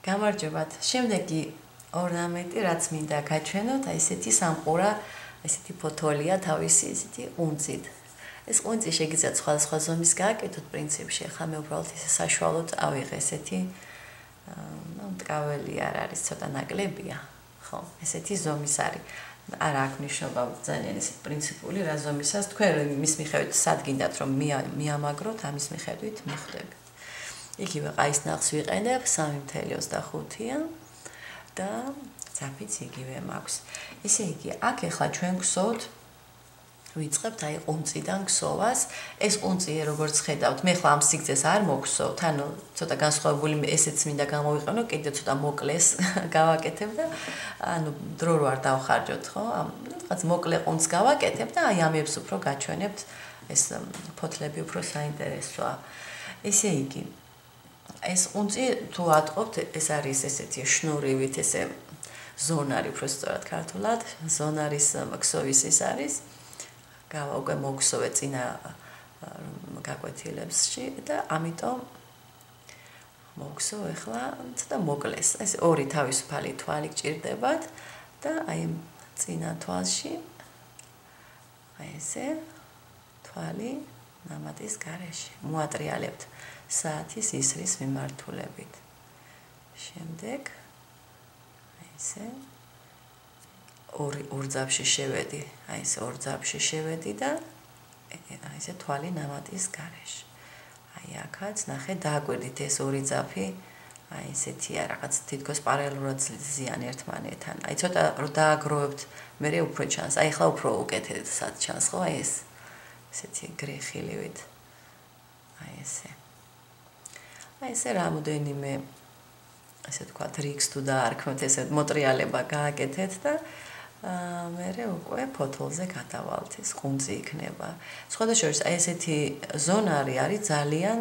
გამარჯობათ. შემდეგი ორნამენტი, რაც მინდა გაჩვენოთ, ესეთი სამყურა, ესეთი ფოთოლია თავისი ესეთი ყუნწით. ეს ყუნწი შეგიძლიათ სხვადასხვა ზომის გააკეთოთ პრინციპში. ახლა მე უბრალოდ ესე საშუალოდ ავიღე ესეთი მტკაველი არ არის, ცოტა ნაკლებია. ხო, ესეთი ზომის არის. არ აქვს მნიშვნელობა ძალიან ესეთ პრინციპული რა ზომისას. თქვენ მის მიხედვით სად გინდათ რომ მიამაგროთ, ამის მიხედვით მიხვდებით. იგივე ყაის ნახს ვიყენებ 3.25-ია და ძაფიც იგივე მაქვს. ისე იგი, აქ ახლა ჩვენ გვსოვთ ვიწყებთ აი ყუნწიდან ქსოვას. ეს ყუნწი როგორც ხედავთ, მე ხლა ამ სიგრძეს არ მოგსოვთ, ანუ ცოტა განსხვავებული ესეც მინდა გამოვიყენო, კიდე ცოტა მოკლეს გავაკეთებ და ანუ დრო რო არ დავხარჯოთ, ხო? რაღაც მოკლე ყუნწს გავაკეთებ და აი ამებს უფრო გაჩვენებთ, ეს ფოთლები უფრო საინტერესოა. ესე იგი ეს ყუნწი თუ ატყობთ, ეს არის ესეთი შნურივით, ესე ზონარი, უფრო სწორად ქართულად, ზონარის ქსოვის ის არის. გავა უკვე მოგსოვე წინა გაკვეთილებში და ამიტომ მოგსოვე ახლა ცოტა მოკლეს. ეს ორი თავისუფალი თვალი გჭირდებათ და აი წინა თვალში აი ესე თვალი ნამატის გარეშე მოატრიალებთ საათის ისრის მიმართულებით. შემდეგ აი ესე ორ ძაბში შევედი, აი ეს ორ ძაბში შევედი და აი ესე თვალი ნამატის გარეშე. აი აქაც ნახე დააკვირდით ეს ორი ძაფი, აი ესეთია რაღაც თითქოს პარალელურად ზიან ერთმანეთთან. აი ცოტა რო დააგროვებთ, მერე უფრო ჩანს. აი ახლა უფრო უკეთესად ჩანს, ხო? აი ეს ესეთი გრეხილივით. აი ესე. აი ესე რამოდენიმე ესე თქვა რიგს თუ დაარქმევთ, ესე მოტრიალება გააკეთეთ და მერე უკვე ფოთოლზე გადავალთ, ეს ყუნწი იქნება. სხვადასხვა აი ესეთი ზონარი არის ძალიან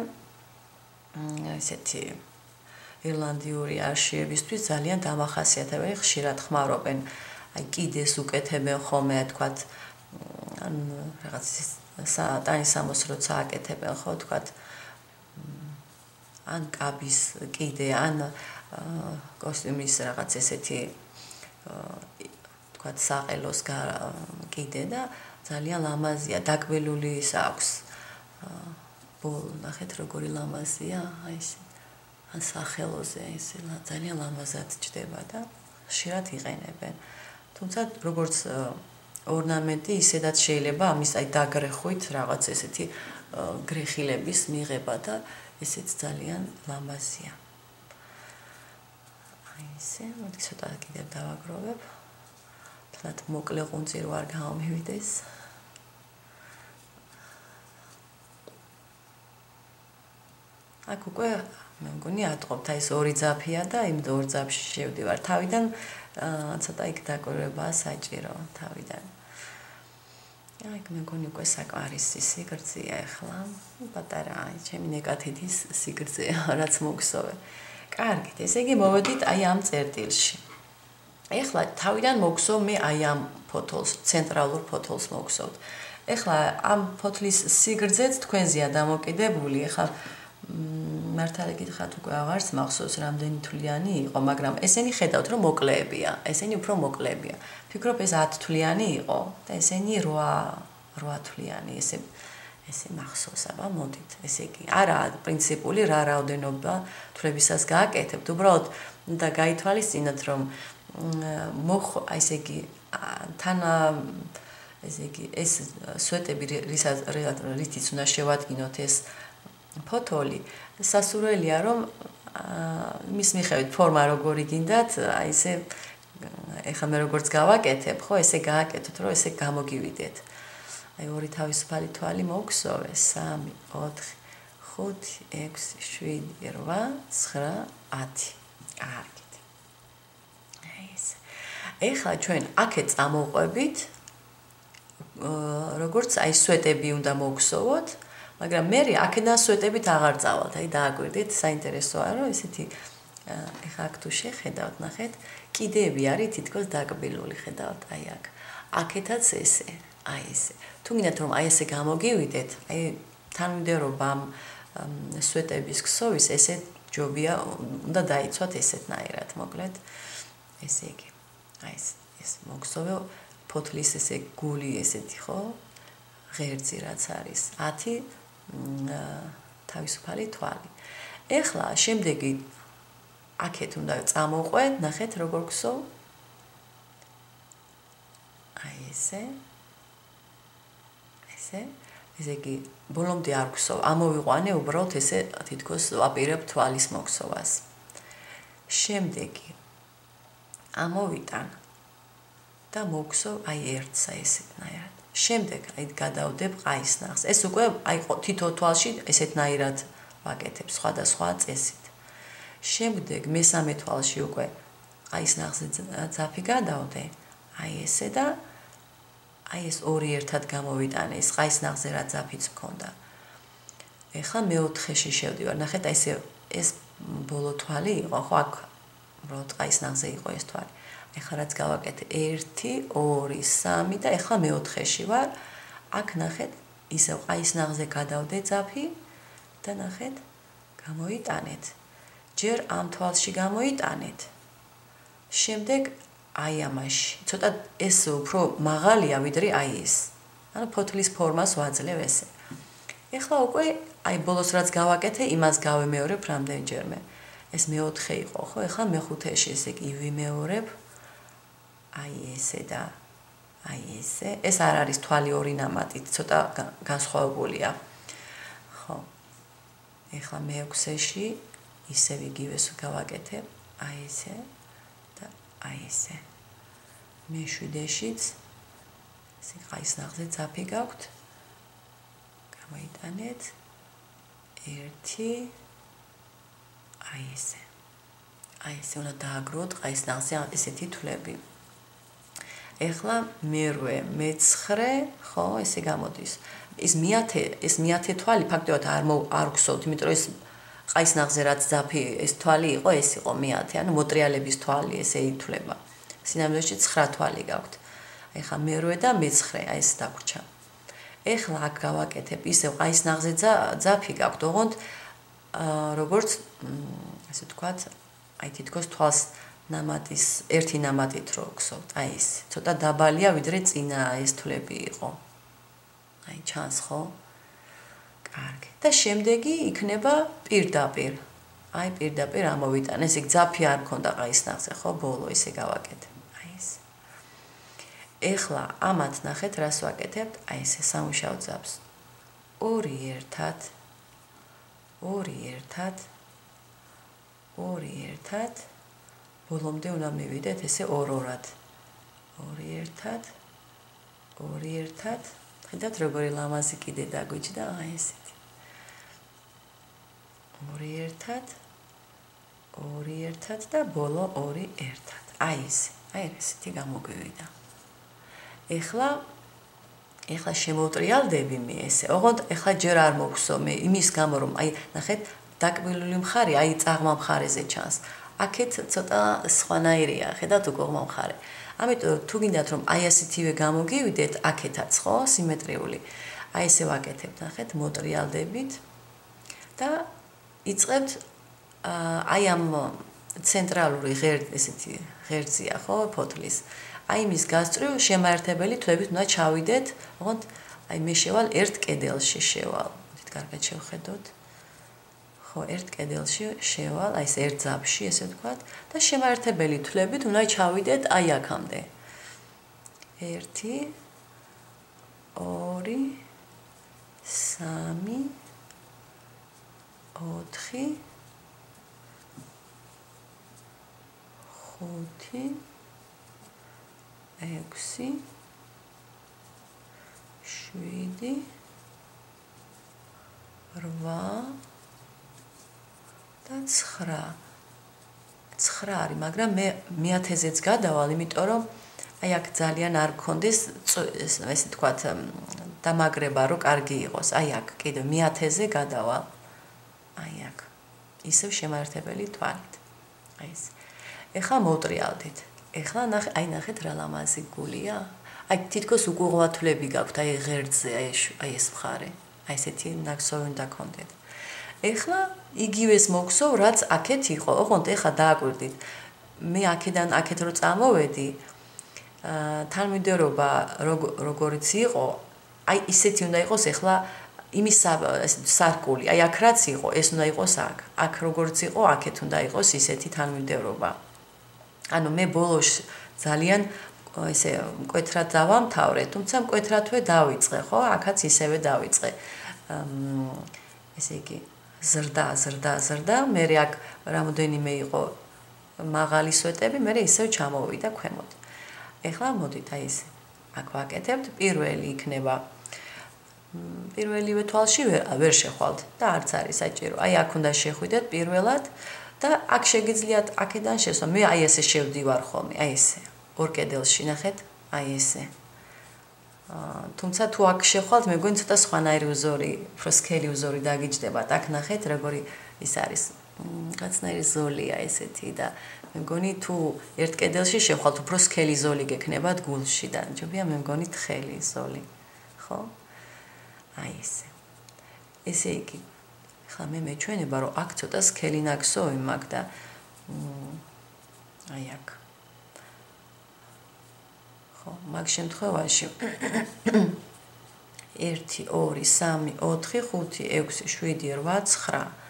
ესეთი ირლანდიური არშიებისთვის ძალიან დამახასიათებელი, ხშირად ხმარობენ. აი კიდეს უკეთებენ ხოლმე, თქვათ ან რაღაც ტანისამოს როცა აკეთებენ, ხო, თქვათ ან კაბის კიდე, ან კოსტიუმის რაღაც ესეთი თქვათ საყელოს კიდე და ძალიან ლამაზია, დაკბილული ის აქვს. ნახეთ როგორი ლამაზია, აი ეს ან სახელოზე ესე ძალიან ლამაზად ჯდება და ხშირად იყენებენ. თუმცა როგორც ორნამენტი ისედაც შეიძლება ამის აი დაგრეხვით რაღაც ესეთი გრეხილების მიღება და ესეც ძალიან ლამაზია. აი ესე, მოდი ცოტა კიდევ დავაგროვებ. თლათ მოკლე ყუნწი რო არ გამომივიდეს. აქ უკვე მე მგონი ატყობთ, აი ეს ორი ძაფია და იმ ორ ძაფში შევდივარ. თავიდან ცოტა იქ დაკვირვებაა საჭირო თავიდან. აი მე მგონი უკვე საკმარისი სიგრძეა ახლა. პატარა, ჩემი ნეკათიდის სიგრძეა, რაც მოგსოვე. კარგით, ესე იგი მოვედით აი ამ წერტილში. ეხლა თავიდან მოგსოვ მე აი ამ ფოთოლს, ცენტრალურ ფოთოლს მოგსოვთ. ეხლა ამ ფოთლის სიგრძეც თქვენზეა დამოკიდებული. ეხლა მართალი გითხრათ უკვე აღარც მახსოვს რამდენი თვლიანი იყო, მაგრამ ესენი ხედავთ რომ მოკლეებია, ესენი უფრო მოკლეებია. ფიქრობ ეს 10 თვლიანი იყო და ესენი 8 თვლიანი, ესე მახსოვს, აბა მოდით. ესე იგი, არა პრინციპული რა რაოდენობა თვლებისას გააკეთებთ, უბრალოდ და გაითვალისწინოთ რომ აი ესე იგი თან ესე იგი ეს სვეტები რითიც უნდა შევადგინოთ ეს ფოთოლი სასურველია რომ მის მიხედვით ფორმა როგორი გინდათ აი ესე ეხლა მე როგორც გავაკეთებ ხო ესე გააკეთოთ რომ ესე გამოგივიდეთ აი ორი თავისუფალი თვალი მოგსოვე 3 4 5 6 7 8 9 10 კარგით აი ესე ეხლა ჩვენ აქეთ წამოვყვებით როგორც აი სვეტები უნდა მოგსოვოთ მაგრამ მე აქედან სვეტებით აღარ წავალთ, აი დააკვირდით, საინტერესოა რომ ესეთი ეხა აქ თუ შეხედავთ, ნახეთ, კიდეები არის თითქოს დაკბილული, ხედავთ, აი აქ. აქეთაც ესე, აი ესე. თუ გინდათ რომ აი ესე გამოგივიდეთ, აი თანმიმდევრობა ამ სვეტების ქსოვის, ესე ჯობია უნდა დაიცვათ ესეთნაირად, მოკლედ. ესე იგი. აი ეს მოგსოვე ფოთლის ესე გული ესეთი ხო? ღერძი რაც არის 10 თავისუფალი თვალი. ეხლა შემდეგი აქეთ უნდა წამოვყვეთ, ნახეთ როგორ გსოვ. აი ესე ესე იგი ბოლომდე არ გსოვ, ამოვიყვანე უბრალოდ ესე თითქოს ვაპირებ თვალის მოგსოვას. შემდეგი ამოვიტან და მოგსოვ აი ერთსა ესეთნაირად. შემდეგ აი გადავდებ ყაისნახს. ეს უკვე აი თითო თვალში ესეთნაირად ვაკეთებ სხვადასხვა წესით. შემდეგ მესამე თვალში უკვე ყაისნახზე ძაფი გადავდე. აი ესე და აი ეს ორი ერთად გამოვიტანე, ეს ყაისნახზე რა ძაფიც მქონდა. ეხლა მეოთხეში შევდივარ. ნახეთ, აი ეს ბოლო თვალი იყო, ხო აქ უბრალოდ ყაისნახზე იყო ეს თვალი. ეხლა რაც გავაკეთე 1 2 3 და ეხლა მეოთხეში ვარ. აქ ნახეთ, ისევ ყაისნახზე გადავდე ძაფი და ნახეთ, გამოიტანეთ. ჯერ ამ თვალში გამოიტანეთ. შემდეგ აი ამაში. ცოტა ეს უფრო მაღალია ვიდრე აი ეს. ანუ ფოთლის ფორმას ვაძლევ ესე. ეხლა უკვე აი ბოლოს რაც გავაკეთე, იმას გავემეორებ რამდენჯერმე. ეს მეოთხე იყო, ხო? ეხლა მეხუთეში ესე იგი ვიმეორებ. აი ესე და აი ესე. ეს არ არის თვალი ორი ნამატით, ცოტა განსხვავებულია. ხო. ეხლა მეექვსეში ისევ იგივეს გავაკეთებ. აი ესე. აი ესე. მეშვიდეშიც ესე ყაისნახზე ძაფი გაქვთ. გამოიტანეთ. 1 აი ესე. აი ესე უნდა დააგროვოთ ყაისნახზე ესეთი თვლები. ეხლა მერვე, მე-9, ხო, ესე გამოდის. ეს მეათე თვალი ფაქტობრივად არ გსოვთ, იმიტომ რომ ეს ყაისნახზე რაც ძაფი ეს თვალი იყო, ეს იყო მე-10, ანუ მოტრიალების თვალი ესე ითვლება. სინამდვილეში 9 თვალი გაქვთ. ეხლა მერვე და მე-9, აი ეს დაგვრჩა. ეხლა აქ გავაკეთებ, ისევ ყაისნახზე ძაფი გაქვთ, ოღონდ როგორც ასე ვთქვათ, აი თითქოს თვალს ნამატის ერთი ნამატით რო გსოვთ, აი ეს. ცოტა დაბალია ვიდრე წინა ეს თვლები იყო. აი ჩანს ხო? კარგი. და შემდეგი იქნება პირდაპირ. აი პირდაპირ ამოვიტანე. ესე ძაფი არ მქონდა ყაისნახზე, ხო? ბოლო ესე გავაკეთე. აი ეს. ეხლა ამათ ნახეთ რას ვაკეთებთ? აი ესე სამუშაო ძაფს. 2 ერთად 2 ერთად 2 ერთად ბოლომდე უნდა მივიდეთ ესე ორ-ორად. 2 ერთად 2 ერთად ხედავთ როგორი ლამაზი კიდე დაგვიჯდა აი ესეთი. 2 ერთად 2 ერთად და ბოლო 2 ერთად. აი ესე. აი ესეთი გამოგვივიდა. ეხლა შემოვტრიალდები მე ესე. ოღონდ ეხლა ჯერ არ მოგსო მე იმის გამო რომ აი ნახეთ დაკბილული მხარე აი წაღმა მხარეზე ჩანს. აქეთ ცოტა სხვანაირია, ხედავთ უკუღმა მხარე. ამიტომ თუ გინდათ რომ აი ასეთივე გამოგივიდეთ, აქეთაც ხო, სიმეტრიული. აი ესე ვაკეთებთ, ნახეთ, მოტრიალდებით და იწყებთ აი ამ ცენტრალური ესეთი ღერძია, ხო, ფოთლის. აი მის გასწვრივ შემაერთებელი თვლებით უნდა ჩავიდეთ, ოღონდ აი მე შევალ ერთ კედელში შევალ. მოდით კარგად შევხედოთ. ხო, ერთ კედელში შევალ, აი ეს ერთ ძაფში, ესე ვთქვათ, და შემაერთებელი თვლებით უნდა ჩავიდეთ აი აქამდე. 1 2 3 4 5 6 7 8 და 9. 9 არის, მაგრამ მე მე-10-ზეც გადავალ, იმიტომ რომ აი აქ ძალიან არ გქონდეს ესე თქვათ დამაგრება რომ კარგი იყოს. აი აქ კიდე მე-10-ზე გადავალ. აი აქ. ისევ შემაერთებელი თვალით. აი ეს. ეხლა მოტრიალდით. ეხლა აი ნახეთ რა ლამაზი გულია. აი თითქოს უკუღმა თვლები გაქვთ აი ღერძზე, აი ეს მხარე. აი ესეთი ნაკსოვი უნდა გქონდეთ. ეხლა იგივეს მოგსოვ, რაც აქეთ იყო. ოღონდ ეხლა დააკვირდით. მე აქეთ რო წამოვედი, თანმიმდევრობა როგორიც იყო, აი ისეთი უნდა იყოს ეხლა იმის სარკული. აი აქ რაც იყო, ეს უნდა იყოს აქ. აქ როგორც იყო, აქეთ უნდა იყოს ისეთი თანმიმდევრობა. ანუ მე ბოლოს ძალიან ესე მკვეთრად დავამთავრე, თუმცა მკვეთრადვე დავიწყე, ხო? აქაც ისევე დავიწყე. ესე იგი ზრდა, მე აქ რამოდენიმე იყო მაღალი სვეტები, მე ისევ ჩამოვიდა ქვემოთ. ეხლა მოდით აი ესე. აქ ვაკეთებთ, პირველი იქნება პირველივე თვალში ვერ შეხვალთ და არც არის საჭირო. აი აქ უნდა შეხვიდეთ პირველად და აქ შეგიძლიათ აქედან შესვა. მე აი ესე შევდივარ ხოლმე, აი ესე. ორ კედელში ნახეთ, აი ესე. თუმცა თუ აქ შეხვალთ, მეგონი ცოტა სხვანაირი უზორი, უფრო სქელი უზორი დაგიჯდებათ. აქ ნახეთ, როგორი ის არის. რაღაცნაირი ზოლია ესეთი და მეგონი თუ ერთ კედელში შეხვალთ, უფრო სქელი ზოლი გექნებათ გულში და ჯობია მე მგონი თხელი ზოლი. ხო? აი ესე. ესე იგი. ხა მე მეჩვენება, რომ აქ ცოტა სქელი ნაკსოვი მაქვს და აი აქ. ხო, მაგ შემთხვევაში 1 2 3 4 5 6 7 8 9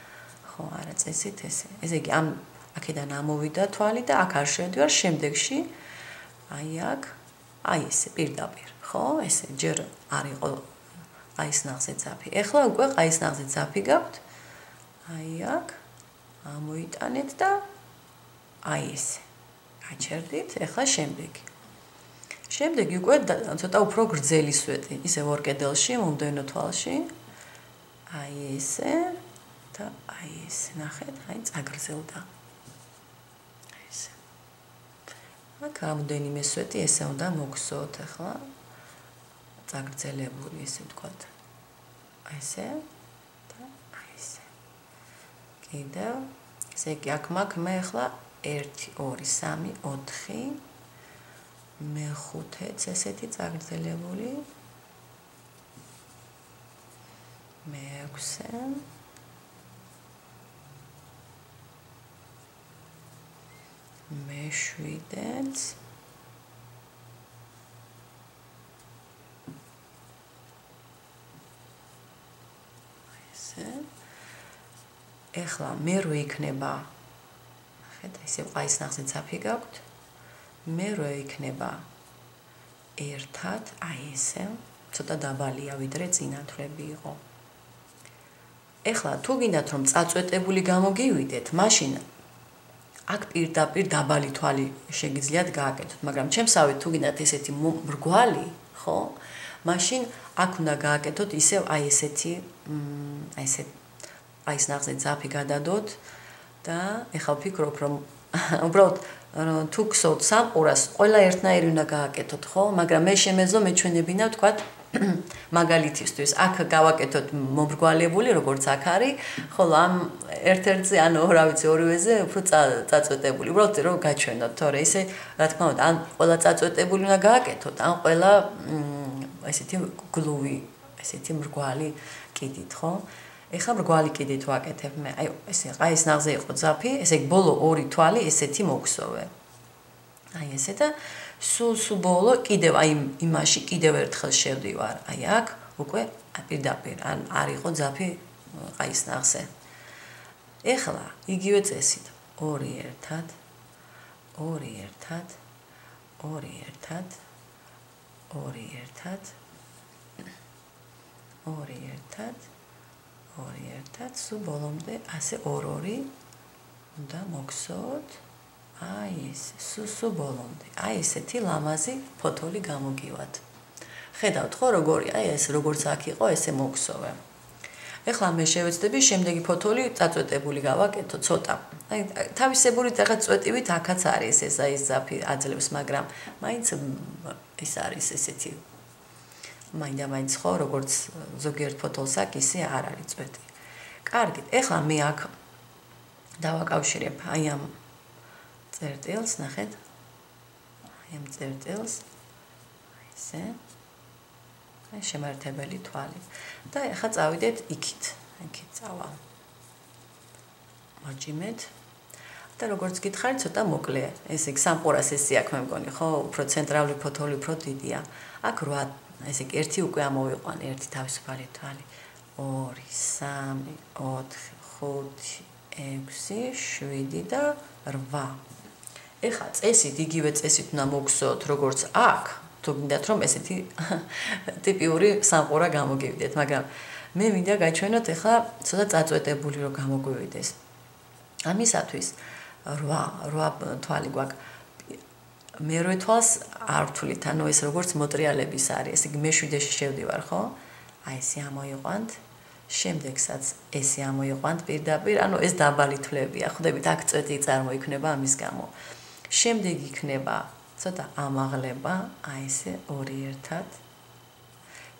ხო, არა წესით ესე. ესე იგი ამ აქედან ამოვიდა თვალი და აქ არ შევდივარ შემდეგში. აი აქ, აი ესე პირდაპირ, ხო? ესე ჯერ არ იყო ყაის ნახზე ძაფი. ეხლა უკვე ყაის ნახზე ძაფი გაქვთ. აი აქ ამოიტანეთ და აი ესე. გაჩერდით, ეხლა შემდეგი. შემდეგი უკვე ცოტა უფრო გრძელი სვეტი, ისევ ორ კედელში, მომდევნო თვალში. აი ესე და აი ესე, ნახეთ, აი წაგრძელდა. აი ესე. აქ რამოდენიმე სვეტი ესე უნდა მოგსოთ ახლა. წაგრძელებული ესე ვთქვათ. აი ესე და აი ესე. კიდევ ესე იგი აქ მაქვს მე ახლა 1 2 3 4 მეხუთეც ესეთი წაგრძელებული. მეექვსე მეშვიდეც ესე ეხლა მე რო იქნება ნახეთ ესე ყაის ნახზე ძაფი გაქვთ მე რო იქნება ერთად აი ესე ცოტა დაბალია ვიდრე წინათვლები იყო ეხლა თუ გინდათ რომ წაწვეტებული გამოგივიდეთ მაშინ აქ პირდაპირ დაბალი თვალი შეგიძლიათ გააკეთოთ მაგრამ ჩემსავით თუ გინდათ ესეთი მრგვალი ხო მაშინ აქ უნდა გააკეთოთ ისევ აი ესეთი აი ესე აის ნახზე ძაფი გადადოთ და ეხლა ვფიქრობ რომ უბრალოდ თუ გსოთ სამყურას ყველა ერთნაირი უნდა გააკეთოთ ხო მაგრამ მე შემეძლო მეჩვენებინა ვთქვათ მაგალითისთვის აქ გავაკეთოთ მომრგვალებული როგორც აქ არის ხოლო ამ ერთ-ერთზე ანუ რა ვიცი ორივეზე უფრო წაწვეტებული უბრალოდ რომ გაჩვენოთ თორე ისე რა თქმა უნდა ან ყველა წაწვეტებული უნდა გააკეთოთ ან ყველა ესეთი გლუვი ესეთი მრგვალი კიდით ხო ეხლა მრგვალი კიდით ვაკეთებ მე აი ესე ყაის ნახზე იყო ძაფი ესე ბოლო ორი თვალი ესეთი მოგსოვე აი ესე და სულ ბოლო კიდევ აი იმაში კიდევ ერთხელ შევდივარ აი აქ უკვე პირდაპირ ან არ იყო ძაფი ყაის ნახზე ეხლა იგივე წესით 2 ერთად 2 ერთად 2 ერთად 2 ერთად 2 ერთად 2 ერთად სულ ბოლომდე ასე 2 უნდა მოგსოთ აი ეს სულ ბოლომდე აი ესეთი ლამაზი ფოთოლი გამოგივათ ხედავთ ხო როგორი აი ეს როგორც აქ იყო ესე მოგსოვე ეხლა მე შევეცდები შემდეგი ფოთოლი წაწვეტებული გავაკეთო ცოტა აი თავისებური რაღაც წვეტივით აქაც არის ეს აი ზაფი აძლევს მაგრამ მაინც ის არის ესეთი მაინდა-მაინც ხო როგორც ზოგიერთ ფოთოლს აქ ისე არ არის წვეტი კარგი ეხლა მე აქ დავაკავშირებ აი ამ წერტილს ნახეთ აი ამ წერტილს აი ესე აი შემართებელი თვალი და ეხლა წავიდეთ იქით წავალ მოჭიმეთ და როგორც გითხარით, ცოტა მოკლე. ესე იგი სამყურას ესე აქ მე მგონი, ხო, უფრო ცენტრალური ფოთოლი უფრო დიდია. აქ 8, ესე იგი 1 უკვე ამოვიყვანე, 1 თავისუფალი თვალი. 2, 3, 4, 5, 6, 7 და 8. ეხლა წესით, იგივე წესით უნდა მოგხსოვოთ, როგორც აქ, თუ გინდათ რომ ესეთი ტიპიური სამყურა გამოგივიდეთ, მაგრამ მე მინდა გაჩვენოთ ეხლა ცოტა წაწვეტებული რომ გამოგვივიდეს. ამისათვის 8 თვალი გვაქვს. მერვე თვალს არ ვთვლით, ანუ ეს როგორც მოტრიალების არის, ესე იგი მე-7-ში შევდივარ, ხო? აი ესე ამოიყვანთ. შემდეგსაც ესე ამოიყვანთ პირდაპირ, ანუ ეს დაბალი თვლებია. ხვდებით, აქ წვეტი წარმოიქმნება ამის გამო. შემდეგ იქნება ცოტა ამაღლება, აი ესე 2 ერთად.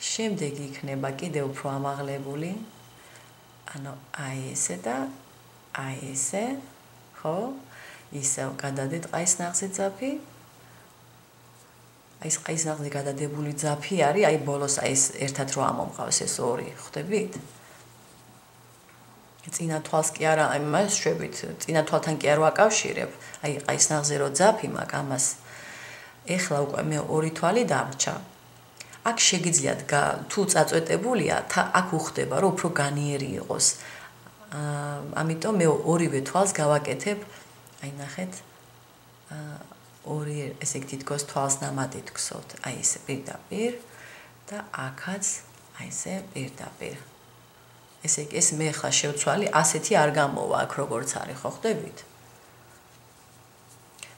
შემდეგ იქნება კიდევ უფრო ამაღლებული. ანუ აი ესე და აი ესე, ხო? ისევ გადადეთ ყაის ნახზე ძაფი. აი ეს ყაის ნახზე გადადებული ძაფი არის, აი ბოლოს აი ეს ერთად რო ამომყავს ეს 2, ხვდებით? წინა თვალს კი არა, აი მას შვებით, წინა თვალთან კი არ ვაკავშირებ. აი ყაის ნახზე რო ძაფი მაქვს, ამას ეხლა უკვე მე 2 თვალი დამრჩა. აქ შეგიძლიათ თუ წაწვეტებულია, აქ უხდება რომ უფრო განიერი იყოს. ამიტომ მე 2-ვე თვალს გავაკეთებ, აი ნახეთ, 2 ესე იგი თითქოს თვალს ნამატით გსოვთ, აი ესე პირდაპირ და აქაც აი ესე პირდაპირ. ესე იგი ეს მე ხა შევცვალი, ასეთი არ გამოვა აქ როგორც არის, ხო ხვდებით?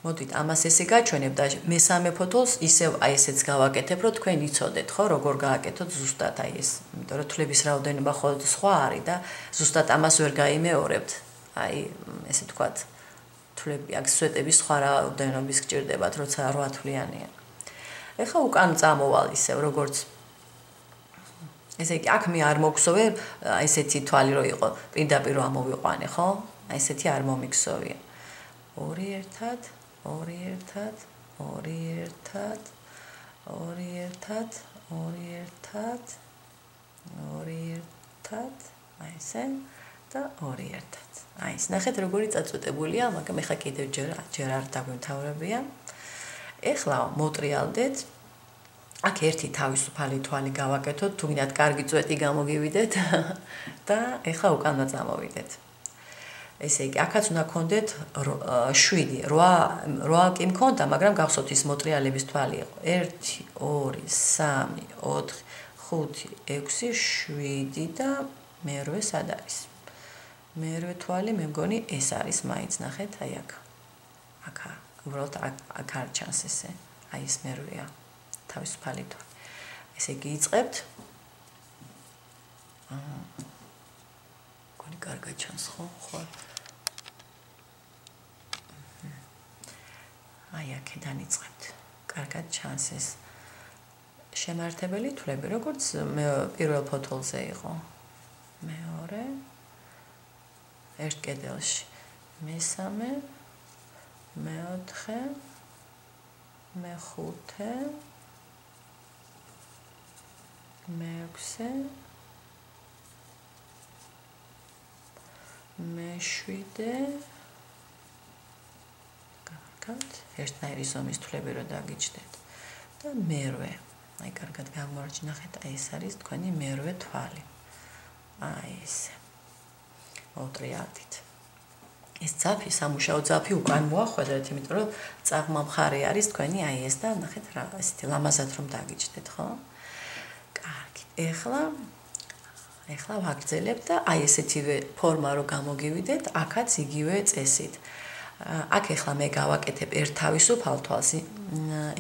მოდით ამას ესე გაჩვენებ და მესამე ფოტოს ისევ აი ესეც გავაკეთებ, რომ თქვენ იცოდეთ, ხო, როგორ გააკეთოთ ზუსტად აი ეს, იმიტომ რომ თვლების რაოდენობა ხოლმე სხვა არის და ზუსტად ამას ვერ გაიმეორებთ. აი ესე ვთქვათ, თვლები აქ სვეტების სხვა რაოდენობის გჭირდებათ, როცა 8 თვლიანია. ეხლა უკან წამოვალ ისევ როგორც ესე იგი აქ მე არ მოგხსოვე ესეთი თვალი რო იყო, პირდაპირ რო ამოვიყვანე, ხო? აი ესეთი არ მომიგსოვია. 2 ერთად, 2 ერთად, 2 ერთად, 2 ერთად, 2 ერთად, 2 ერთად, აი ესე და 2 ერთად. აი ეს ნახეთ როგორი წაწვეტებულია, მაგრამ ეხლა კიდევ ჯერ არ დაგვემთავრებია. ეხლა მოტრიალდეთ. აქ ერთი თავისუფალი თვალი გავაკეთოთ, თუ გინდათ კარგი წვეტი გამოგივიდეთ და ეხლა უკანვე წამოვიდეთ. ესე იგი, აქაც უნდა გქონდეთ 7, 8 კი მქონდა, მაგრამ გახსოვთ ის მოტრიალების თვალი იყო. 1, 2, 3, 4, 5, 6, 7 და მერვე სად არის? მერვე თვალი მე მგონი ეს არის მაინც, ნახეთ, აი აქ. აქ, უბრალოდ აქ არ ჩანს ესე. აი ეს მერვეა. თავისუფალი თვალი. ესე იგი იწყებთ. გონი კარგად ჩანს ხო? ხო. აი აქედან იწყებთ. კარგად ჩანს ეს შემართებელი თვლები, როგორც პირველ ფოთოლზე იყო. მეორე ერთ კედელში. მესამე, მეოთხე, მეხუთე, მეექვსე, მეშვიდე, კარგად, ერთნაირი ზომის თვლები რო დაგიჯდეთ და მერვე. აი კარგად გამოვარჯი, ნახეთ, აი ეს არის თქვენი მერვე თვალი. აი ესე. მოტრიალდით. ეს ძაფი, სამუშაო ძაფი უკან მოახვედრეთ, იმიტომ რომ წაღმა მხარე არის თქვენი აი ეს და ნახეთ რა, ესეთი ლამაზად რომ დაგიჯდეთ, ხო? კარგი. ეხლა ვაგრძელებთ და აი ესეთივე ფორმა რო გამოგივიდეთ, აქაც იგივე წესით. აქ ეხლა მე გავაკეთებ ერთ თავისუფალ თვალს,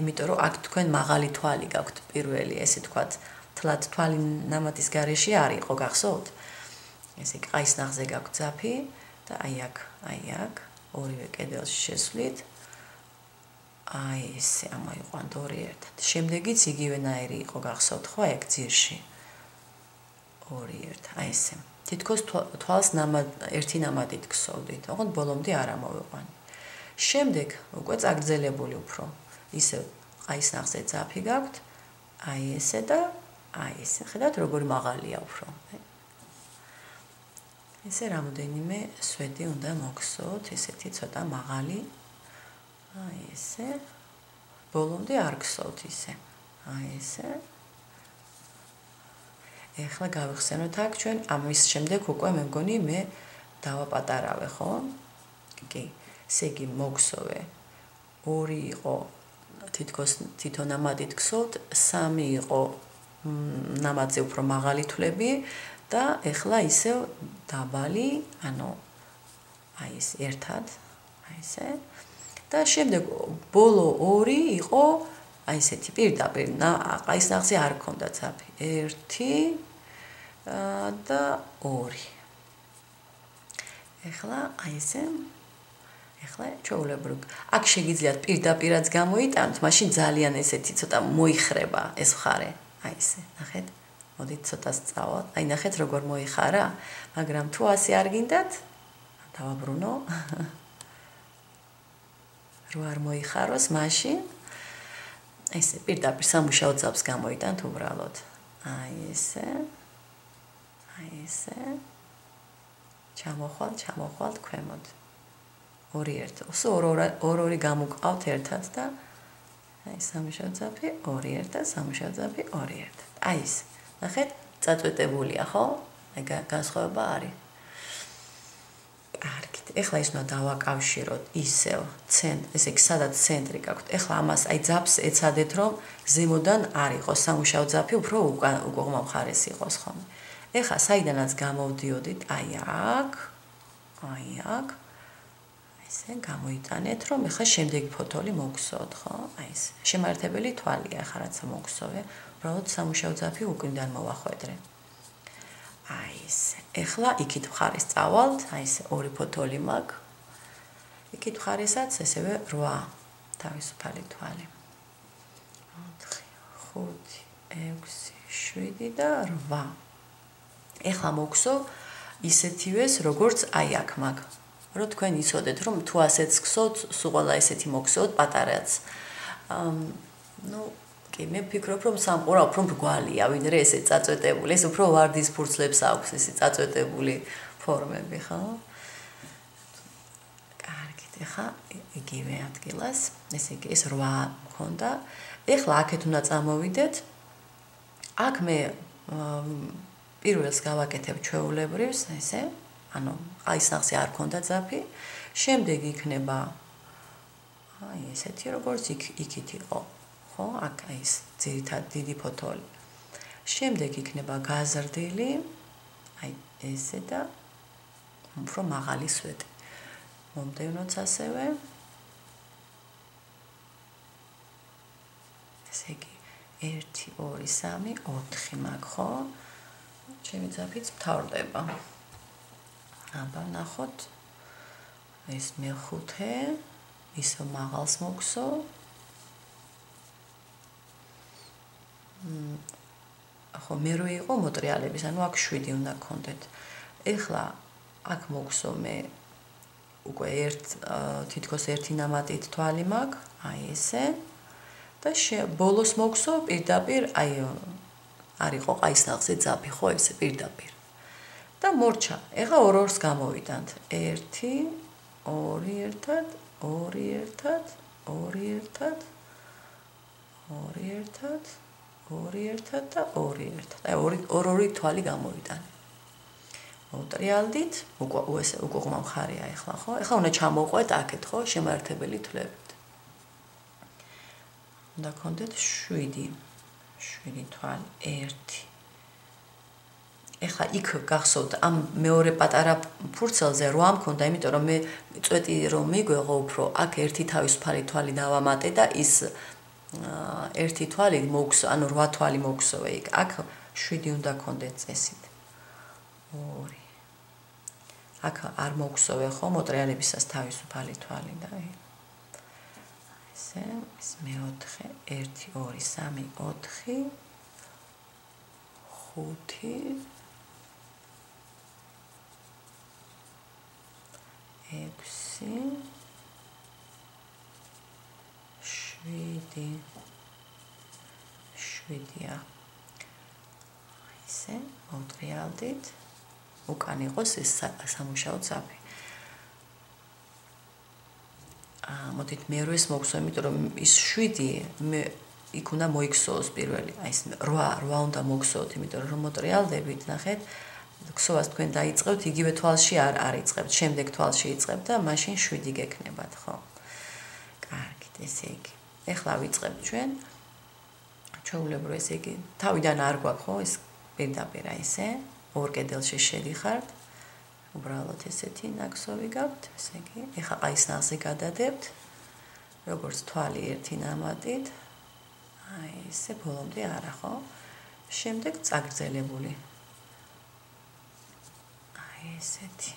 იმიტომ რომ აქ თქვენ მაღალი თვალი გაქვთ პირველი, ესე თქვათ, თლად თვალი ნამატის გარეშე არ იყო, გახსოვთ? ესე იგი, ყაის ნახზე გაქვთ ძაფი და აი აქ, ორივე კედელში შესვლით. აი ესე ამოიყვანთ 2 ერთად. შემდეგიც იგივენაირი იყო, გახსოვთ ხო, ეგ ძირში. 2 ერთად, აი ესე. თითქოს თვალს ერთი ნამატით გსოვდით, ოღონდ ბოლომდე არ ამოვიყვანი. შემდეგ უკვე წაგრძელებული უფრო. ისევ ყაის ნახზე ძაფი გაქვთ, აი ესე და აი ესე. ხედავთ როგორი მაღალია უფრო. ესე რამოდენიმე სვეტი უნდა მოგსოთ, ესეთი ცოტა მაღალი. აი ესე. ბოლომდე არ გსოვთ ისე. აი ესე. ეხლა გავიხსენოთ აქ ჩვენ ამის შემდეგ უკვე მე მგონი მე დავაპატარავე, ხო? კი. ესე იგი მოგსოვე. 2 იყო თითქოს თვითონ ამატით გსოვთ, 3 იყო ნამატზე უფრო მაღალი თვლები და ეხლა ისევ დაბალი, ანუ აი ეს ერთად, აი ესე. და შემდეგ ბოლო 2 იყო აი ესეთი პირდაპირ, აი ეს ნახზე არ ქონდა ცაფი. 1 და 2. ეხლა აი ესე ეხლა ჩაულებრუგ. აქ შეგიძლიათ პირდაპირაც გამოიტანოთ, მაშინ ძალიან ესეთი ცოტა მოიხრება ეს მხარე. აი ესე, ნახეთ? მოდით ცოტა სწავლოთ. აი ნახეთ როგორ მოიხარა, მაგრამ თუ ასე არ გინდათ, დავაბრუნო. რო არ მოიხაროს, მაშინ ესე პირდაპირ სამუშაო ძაბს გამოიტანთ უბრალოდ. აი ესე. აი ესე. ჩამოხვალ ქვემოთ. 2-1. ორ-ორი გამოგყავთ ერთად და აი სამუშაო ძაფი 2-1 და სამუშაო ძაფი 2-1. აი ეს. ნახეთ, წაწვეტებულია, ხო? აი განსხვავება არის. კარგით. ეხლა ის უნდა დავაკავშიროთ ისევ ესე იგი სადაც ცენტრი გაქვთ. ეხლა ამას აი ძაფს ეცადეთ რომ ზემოდან არ იყოს სამუშაო ძაფი, უფრო უკუღმა მხარეს იყოს ხოლმე. ეხლა საიდანაც გამოვდიოდით, აი აქ. ესე გამოიტანეთ რომ ეხლა შემდეგი ფოთოლი მოგსოვთ, ხო? აი ეს შემართებელი თვალია ახლა რაც მოგსოვე, უბრალოდ სამუშაო ძაფი უკიდან მოვახვედრე. აი ეს. ეხლა იქით მხარეს წავალთ, აი ეს 2 ფოთოლი მაქვს. იქით მხარესაც ესევე 8 თავისუფალი თვალი. 4, 5, 6, 7 და 8. ეხლა მოგსოვ ისეთივეს როგორც აი აქ მაქვს. რომ თქვენ იცოდეთ რომ თუ ასეც გსოვთ, სულ ყველა ესეთი მოგსოვთ პატარაც. კი, მე ვფიქრობ რომ სამყარო უფრო მრგვალია, ვიდრე ესე წაწვეტებული, ეს უფრო ვარდის ფურცლებს აქვს ესე წაწვეტებული ფორმები, ხო? კარგით, ეხა იგივე ადგილას, ესე იგი ეს 8 მქონდა. ეხლა აქეთ უნდა წამოვიდეთ. აქ მე პირველს გავაკეთებ ჩვეულებრივს, ესე ანუ აი ეს ნახზე არ ქონდა ძაფი, შემდეგ იქნება აი ესეთი როგორც იქით იყო, ხო? აქ აი ეს ძირითად დიდი ფოთოლი. შემდეგ იქნება გაზრდილი, აი ესე და უფრო მაღალი სვეტი. მომდევნოც ასევე. ესე იგი 1, 2, 3, 4 მაქვს, ხო? ჩემი ძაფიც მთავრდება. აბა ნახოთ ეს მე-5 ისე მაღალს მოგსოვ. ხო მე რო იყო მოტრიალების, ანუ აქ 7 უნდა გქონდეთ. ეხლა აქ მოგსოვ მე უკვე თითქოს 1 ნამატით თვალი მაქვს, აი ესე. და ბოლოს მოგსოვ პირდაპირ აი არ იყო აი ეს ნახზე ძაფი, ხო ესე პირდაპირ. და მორჩა. ეხლა 2-2-ს გამოვიტანთ. 1 2 1 2 1 2 1 2 1 2 1 და 2 1. აი 2 თვალი გამოვიტანე. მოვტრიალდით, უკუღმა მხარეა ეხლა, ხო? ეხლა უნდა ჩამოვყვეთ აქეთ, ხო? შემართებელი თვლებით. უნდა გქონდეთ 7 თვალი 1. ეხლა იქ გახსოვთ ამ მეორე პატარა ფურცელზე 8 მქონდა, იმიტომ რომ მე წვეტი რომ მიგვეღო უფრო, აქ 1 თავისუფალი თვალი დავამატე და ის 1 თვალი მოგსო, ანუ 8 თვალი მოგსოვე იქ. აქ 7 უნდა გქონდეთ წესით. 2. აქ არ მოგსოვე ხო მოტრიალებისას თავისუფალი თვალი და ესე ეს მე-4 1 2 3 4 5 6 7 ისე მოტრიალდით უკან იყოს ეს სამუშაო ძაფი. მოდით მე რო ეს მოგხსოვე, იმიტომ რომ ის 7 მე იქ უნდა მოიქცოოს პირველი. აი ეს 8 უნდა მოგხსოვოთ, იმიტომ რომ მოტრიალდებით, ნახეთ, ქსოვას თქვენ დაიწყებთ, იგივე თვალში არ იწყებთ, შემდეგ თვალში იწყებთ და მაშინ 7 გექნებათ, ხო? კარგით, ესე იგი. ეხლა ვიწყებთ ჩვენ. ჩვეულებრივ ესე იგი, თავიდან არ გვაქვს, ხო, ეს პირდაპირ აი ესე, ორ კედელში შედიხართ. უბრალოდ ესეთი ნაკსოვი გაქვთ, ესე იგი. ეხლა აი ეს ნახზე გადადებთ. როგორც თვალი ერთი ნამატით. აი ესე ბოლომდე არა, ხო? შემდეგ წაგრძელებული. აი ესეთი.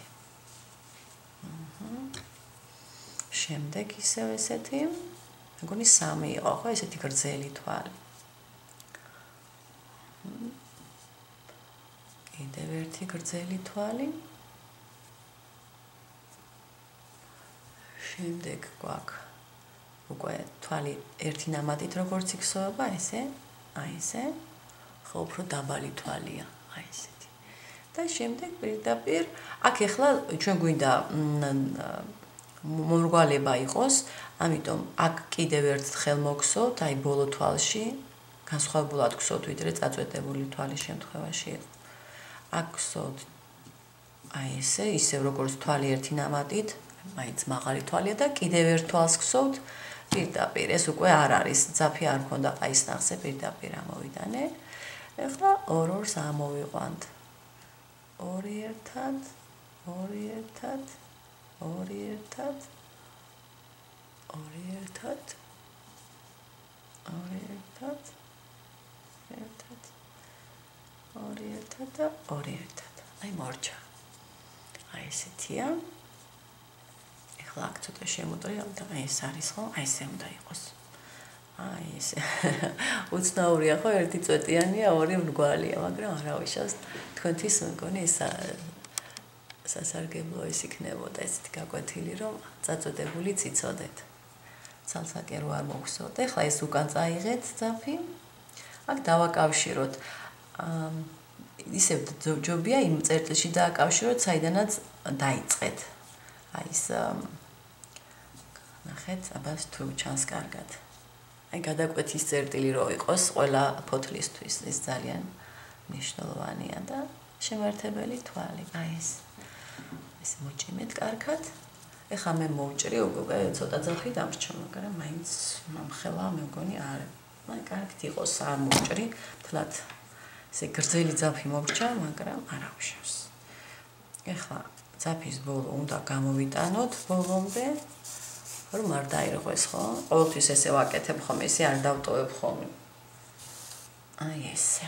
შემდეგ ისევ ესეთი. მეგონი 3 იყო, ხო, ესეთი გრძელი თვალი. კიდევ ერთი გრძელი თვალი. შემდეგ გვაქვს უკვე თვალი ერთი ნამატით როგორც იქსოვება, ესე, აი ესე, ხო, უფრო დაბალი თვალია, აი ესეთი. და შემდეგ პირდაპირ, აქ ეხლა ჩვენ გვინდა მომრგვალება იყოს, ამიტომ აქ კიდევ ერთხელ მოგხსოვთ, აი ბოლო თვალში, განსხვავებულად გხსოვთ, ვიდრე წაწვეტებული თვალის შემთხვევაში იყო. აქ გხსოვთ აი ესე, ისევ როგორც თვალი ერთი ნამატით, მაინც მაღალი თვალია და კიდევ ერთ თვალს გხსოვთ პირდაპირ. ეს უკვე არ არის, ძაფი არ მქონდა აი ეს ნახზე პირდაპირ ამოვიდანე. ეხლა ორ-ორს ამოვიყვანთ. ორი ერთად, ორი ერთად, ორი ერთად, ორი ერთად, ორი ერთად, ერთად, ორი ერთად და ორი ერთად. აი მორჩა. აი ესეთია. ეხლა აქ ცოტა შემოტრიალ და აი ეს არის, ხო? აი ესე უნდა იყოს. აი ესე. უცნაურია, ხო? ერთი წვეტიანია, ორი მრგვალია, მაგრამ არავიშავს თქვენთვის მგონი ეს სასარგებლო ის იქნებოდა ესეთი გაკვეთილი, რომ წაწვეტებულიც იცოდეთ. ცალსაკე რო არ მოგხსოვთ. ეხლა ეს უკან წაიღეთ ძაფი. აქ დავაკავშიროთ. ისევ ჯობია იმ წერტილში დააკავშიროთ, საიდანაც დაიწყეთ. აი ეს ნახეთ, აბას თუ ჩანს კარგად. აი გადაკვეთის წერტილი რო იყოს ყველა ფოთლისთვის, ეს ძალიან მნიშვნელოვანია და შემართებელი თვალი. აი ეს. ეს მოჭიმეთ კარგად. ეხლა მე მოვჭრი უკვე ცოტა ძაფი დამრჩა, მაგრამ მაინც მომხელა მეგონი არ. აი კარგით იყოს, არ მოვჭრი, თლათ ესე გრძელი ძაფი მოვჭა, მაგრამ არა უშავს. ეხლა ძაფის ბოლო უნდა გამოვიტანოთ ბოლომდე, რომ არ დაირღვეს, ხო? ყოველთვის ესე ვაკეთებ ხომ, ესე არ დავტოვებ ხოლმე. აი ესე.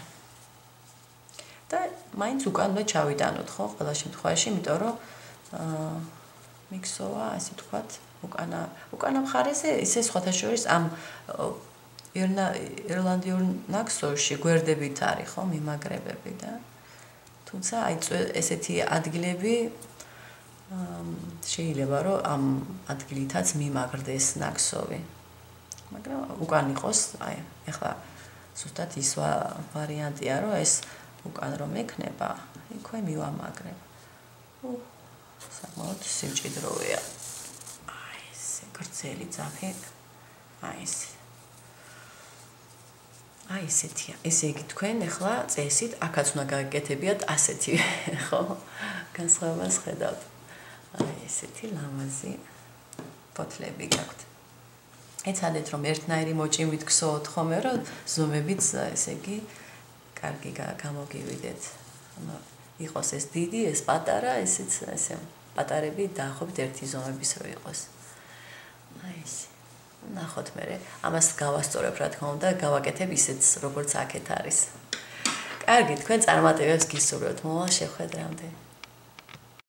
და მაინც უკანვე ჩავიტანოთ, ხო, ყველა შემთხვევაში, იმიტომ რომ მიქსოვა, ასე თქვათ, უკანა მხარეზე, ესე სხვათა შორის ამ ირლანდიურ ნაკსოვში გვერდებით არის, ხო, მიმაგრებები და თუმცა აი ესეთი ადგილები შეიძლება რომ ამ ადგილითაც მიმაგრდეს ნაკსოვი. მაგრამ უკან იყოს, აი, ეხლა ზუსტად ის ვარიანტია, რომ ეს უკან რომ ექნება, იქვე მივამაგრებ. საკმაოდ სიმჭიდროვეა. აი ესე გრძელი ძაფი. აი ესე. აი ესეთია. ესე იგი თქვენ ეხლა წესით აქაც უნდა გაგეკეთებიათ ასეთი, ხო? განსხვავებას ხედავთ. აი ესეთი ლამაზი ფოთლები გაქვთ. ეცადეთ რომ ერთნაირი მოჭიმით გსოვოთ ხოლმე, რომ ზომებიც ესე იგი კარგი გამოგივიდეთ. ანუ იყოს ეს დიდი, ეს პატარა, ესეც ესე პატარები დაახლოებით ერთი ზომების რო იყოს. აი ესე. ნახოთ მე. ამას გავასწორებ რა თქმა უნდა, გავაკეთებ ისეც როგორც აქეთ არის. კარგი, თქვენ წარმატებებს გისურვებთ. მოვალ შეხვედრამდე.